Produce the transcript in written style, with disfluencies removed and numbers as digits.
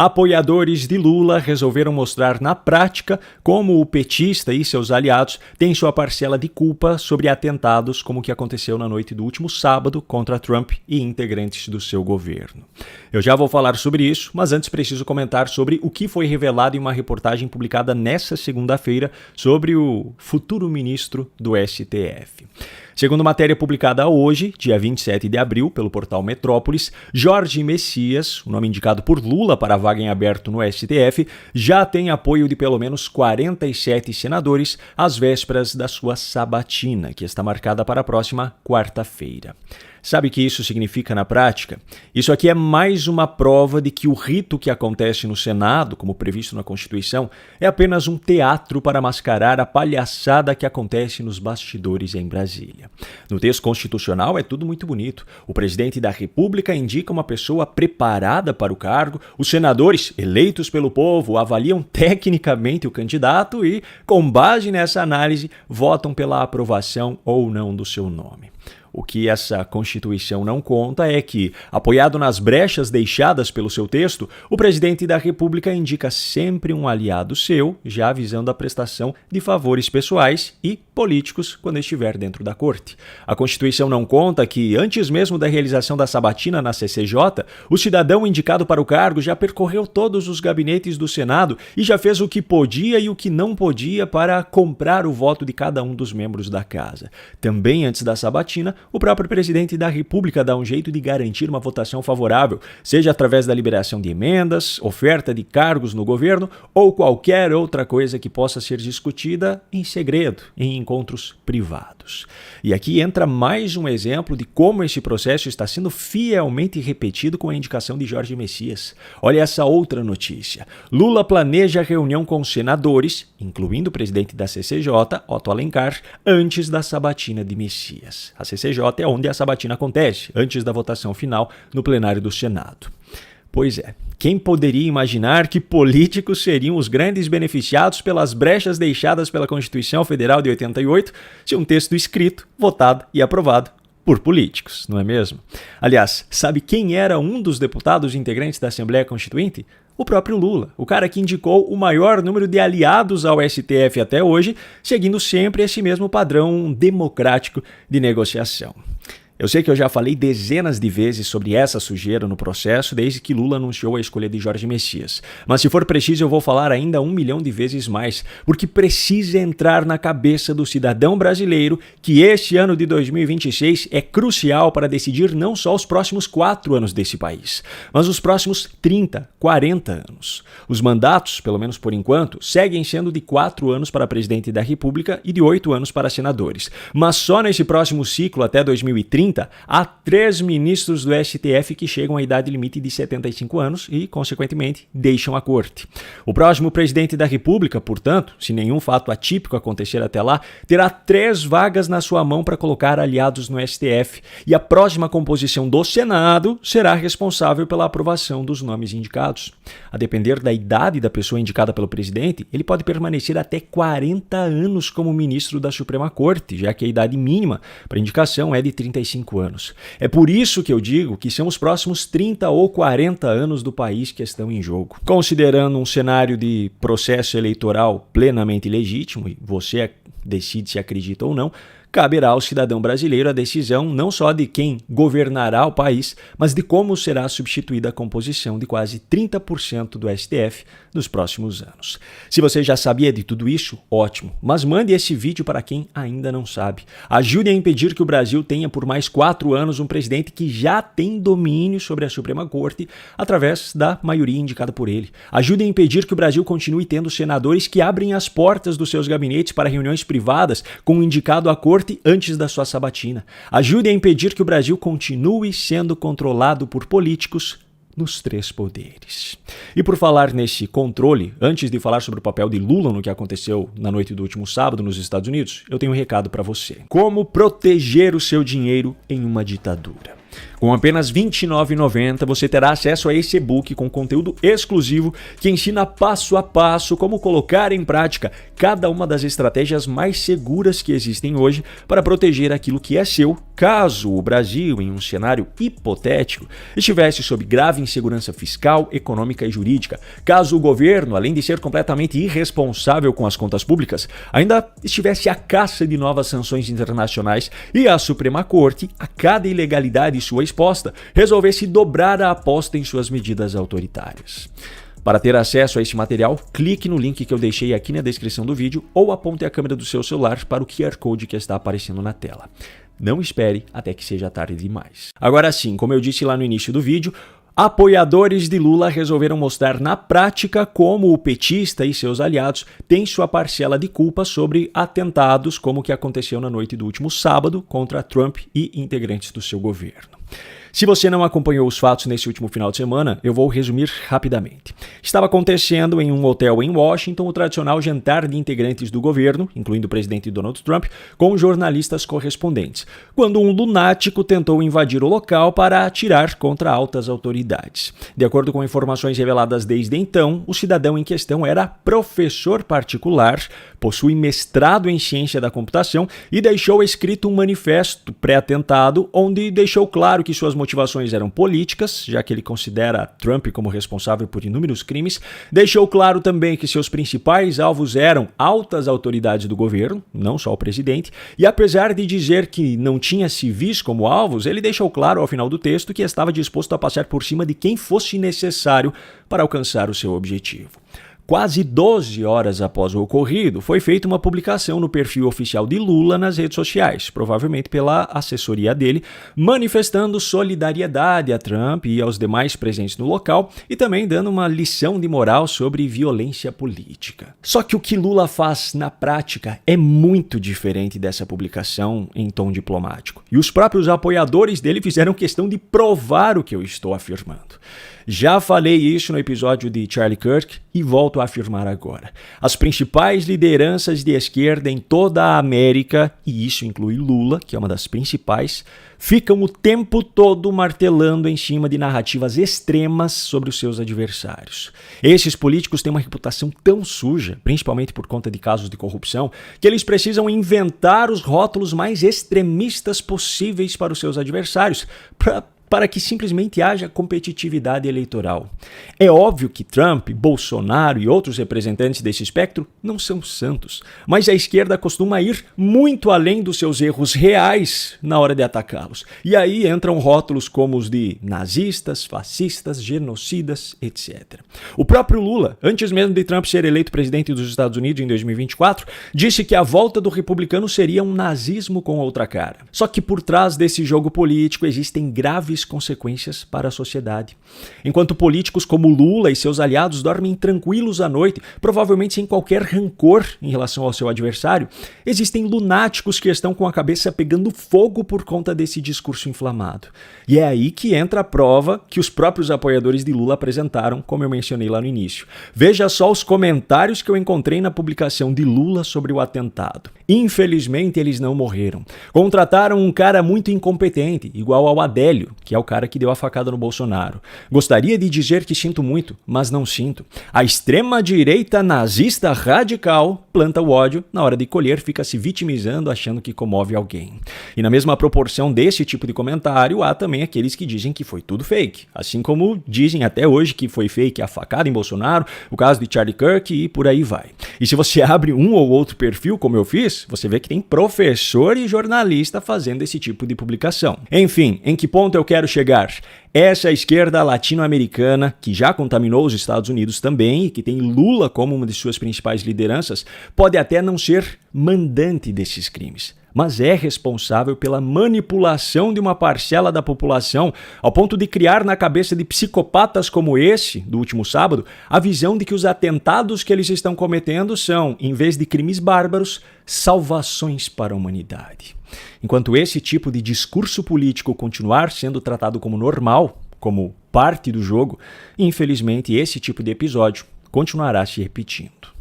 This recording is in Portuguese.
Apoiadores de Lula resolveram mostrar na prática como o petista e seus aliados têm sua parcela de culpa sobre atentados como o que aconteceu na noite do último sábado contra Trump e integrantes do seu governo. Eu já vou falar sobre isso, mas antes preciso comentar sobre o que foi revelado em uma reportagem publicada nesta segunda-feira sobre o futuro ministro do STF. Segundo matéria publicada hoje, dia 27 de abril, pelo portal Metrópolis, Jorge Messias, o nome indicado por Lula para a vaga em aberto no STF, já tem apoio de pelo menos 47 senadores às vésperas da sua sabatina, que está marcada para a próxima quarta-feira. Sabe o que isso significa na prática? Isso aqui é mais uma prova de que o rito que acontece no Senado, como previsto na Constituição, é apenas um teatro para mascarar a palhaçada que acontece nos bastidores em Brasília. No texto constitucional é tudo muito bonito. O presidente da República indica uma pessoa preparada para o cargo, os senadores, eleitos pelo povo, avaliam tecnicamente o candidato e, com base nessa análise, votam pela aprovação ou não do seu nome. O que essa Constituição não conta é que, apoiado nas brechas deixadas pelo seu texto, o presidente da República indica sempre um aliado seu, já visando a prestação de favores pessoais e políticos quando estiver dentro da corte. A Constituição não conta que, antes mesmo da realização da sabatina na CCJ, o cidadão indicado para o cargo já percorreu todos os gabinetes do Senado e já fez o que podia e o que não podia para comprar o voto de cada um dos membros da casa. Também antes da sabatina, o próprio presidente da República dá um jeito de garantir uma votação favorável, seja através da liberação de emendas, oferta de cargos no governo ou qualquer outra coisa que possa ser discutida em segredo, em encontros privados. E aqui entra mais um exemplo de como esse processo está sendo fielmente repetido com a indicação de Jorge Messias. Olha essa outra notícia. Lula planeja reunião com senadores, incluindo o presidente da CCJ, Otto Alencar, antes da sabatina de Messias. A CCJ é onde a sabatina acontece, antes da votação final no plenário do Senado. Pois é, quem poderia imaginar que políticos seriam os grandes beneficiados pelas brechas deixadas pela Constituição Federal de 88 se um texto escrito, votado e aprovado por políticos, não é mesmo? Aliás, sabe quem era um dos deputados integrantes da Assembleia Constituinte? O próprio Lula, o cara que indicou o maior número de aliados ao STF até hoje, seguindo sempre esse mesmo padrão democrático de negociação. Eu sei que eu já falei dezenas de vezes sobre essa sujeira no processo desde que Lula anunciou a escolha de Jorge Messias. Mas se for preciso eu vou falar ainda 1 milhão de vezes mais, porque precisa entrar na cabeça do cidadão brasileiro que este ano de 2026 é crucial para decidir não só os próximos 4 anos desse país, mas os próximos 30, 40 anos. Os mandatos, pelo menos por enquanto, seguem sendo de 4 anos para presidente da República e de 8 anos para senadores. Mas só nesse próximo ciclo, até 2030, há 3 ministros do STF que chegam à idade limite de 75 anos e, consequentemente, deixam a corte. O próximo presidente da República, portanto, se nenhum fato atípico acontecer até lá, terá 3 vagas na sua mão para colocar aliados no STF e a próxima composição do Senado será responsável pela aprovação dos nomes indicados. A depender da idade da pessoa indicada pelo presidente, ele pode permanecer até 40 anos como ministro da Suprema Corte, já que a idade mínima para indicação é de 35 anos. É por isso que eu digo que são os próximos 30 ou 40 anos do país que estão em jogo. Considerando um cenário de processo eleitoral plenamente legítimo, e você decide se acredita ou não, caberá ao cidadão brasileiro a decisão não só de quem governará o país, mas de como será substituída a composição de quase 30% do STF nos próximos anos. Se você já sabia de tudo isso, ótimo, mas mande esse vídeo para quem ainda não sabe. Ajude a impedir que o Brasil tenha por mais 4 anos um presidente que já tem domínio sobre a Suprema Corte através da maioria indicada por ele. Ajude a impedir que o Brasil continue tendo senadores que abrem as portas dos seus gabinetes para reuniões privadas com o indicado à corte antes da sua sabatina. Ajude a impedir que o Brasil continue sendo controlado por políticos nos 3 poderes. E por falar nesse controle, antes de falar sobre o papel de Lula no que aconteceu na noite do último sábado nos Estados Unidos, eu tenho um recado para você. Como proteger o seu dinheiro em uma ditadura? Com apenas R$ 29,90 você terá acesso a esse e-book com conteúdo exclusivo que ensina passo a passo como colocar em prática cada uma das estratégias mais seguras que existem hoje para proteger aquilo que é seu, caso o Brasil, em um cenário hipotético, estivesse sob grave insegurança fiscal, econômica e jurídica, caso o governo, além de ser completamente irresponsável com as contas públicas, ainda estivesse à caça de novas sanções internacionais e a Suprema Corte, a cada ilegalidade sua exposta, resolvesse dobrar a aposta em suas medidas autoritárias. Para ter acesso a esse material, clique no link que eu deixei aqui na descrição do vídeo ou aponte a câmera do seu celular para o QR Code que está aparecendo na tela. Não espere até que seja tarde demais. Agora sim, como eu disse lá no início do vídeo, apoiadores de Lula resolveram mostrar na prática como o petista e seus aliados têm sua parcela de culpa sobre atentados como o que aconteceu na noite do último sábado contra Trump e integrantes do seu governo. Se você não acompanhou os fatos nesse último final de semana, eu vou resumir rapidamente. Estava acontecendo em um hotel em Washington o tradicional jantar de integrantes do governo, incluindo o presidente Donald Trump, com jornalistas correspondentes, quando um lunático tentou invadir o local para atirar contra altas autoridades. De acordo com informações reveladas desde então, o cidadão em questão era professor particular, possui mestrado em ciência da computação e deixou escrito um manifesto pré-atentado onde deixou claro que suas motivações eram políticas, já que ele considera Trump como responsável por inúmeros crimes. Deixou claro também que seus principais alvos eram altas autoridades do governo, não só o presidente, e apesar de dizer que não tinha civis como alvos, ele deixou claro ao final do texto que estava disposto a passar por cima de quem fosse necessário para alcançar o seu objetivo. Quase 12 horas após o ocorrido, foi feita uma publicação no perfil oficial de Lula nas redes sociais, provavelmente pela assessoria dele, manifestando solidariedade a Trump e aos demais presentes no local e também dando uma lição de moral sobre violência política. Só que o que Lula faz na prática é muito diferente dessa publicação em tom diplomático. E os próprios apoiadores dele fizeram questão de provar o que eu estou afirmando. Já falei isso no episódio de Charlie Kirk e volto a afirmar agora. As principais lideranças de esquerda em toda a América, e isso inclui Lula, que é uma das principais, ficam o tempo todo martelando em cima de narrativas extremas sobre os seus adversários. Esses políticos têm uma reputação tão suja, principalmente por conta de casos de corrupção, que eles precisam inventar os rótulos mais extremistas possíveis para os seus adversários, para que simplesmente haja competitividade eleitoral. É óbvio que Trump, Bolsonaro e outros representantes desse espectro não são santos, mas a esquerda costuma ir muito além dos seus erros reais na hora de atacá-los. E aí entram rótulos como os de nazistas, fascistas, genocidas, etc. O próprio Lula, antes mesmo de Trump ser eleito presidente dos Estados Unidos em 2024, disse que a volta do republicano seria um nazismo com outra cara. Só que por trás desse jogo político existem graves consequências para a sociedade. Enquanto políticos como Lula e seus aliados dormem tranquilos à noite, provavelmente sem qualquer rancor em relação ao seu adversário, existem lunáticos que estão com a cabeça pegando fogo por conta desse discurso inflamado. E é aí que entra a prova que os próprios apoiadores de Lula apresentaram, como eu mencionei lá no início. Veja só os comentários que eu encontrei na publicação de Lula sobre o atentado. Infelizmente, eles não morreram. Contrataram um cara muito incompetente, igual ao Adélio, que é o cara que deu a facada no Bolsonaro. Gostaria de dizer que sinto muito, mas não sinto. A extrema-direita nazista radical planta o ódio, na hora de colher fica se vitimizando achando que comove alguém. E na mesma proporção desse tipo de comentário, há também aqueles que dizem que foi tudo fake. Assim como dizem até hoje que foi fake a facada em Bolsonaro, o caso de Charlie Kirk e por aí vai. E se você abre um ou outro perfil, como eu fiz, você vê que tem professor e jornalista fazendo esse tipo de publicação. Enfim, em que ponto eu quero chegar? Essa esquerda latino-americana, que já contaminou os Estados Unidos também e que tem Lula como uma de suas principais lideranças, pode até não ser mandante desses crimes, mas é responsável pela manipulação de uma parcela da população ao ponto de criar na cabeça de psicopatas como esse, do último sábado, a visão de que os atentados que eles estão cometendo são, em vez de crimes bárbaros, salvações para a humanidade. Enquanto esse tipo de discurso político continuar sendo tratado como normal, como parte do jogo, infelizmente esse tipo de episódio continuará se repetindo.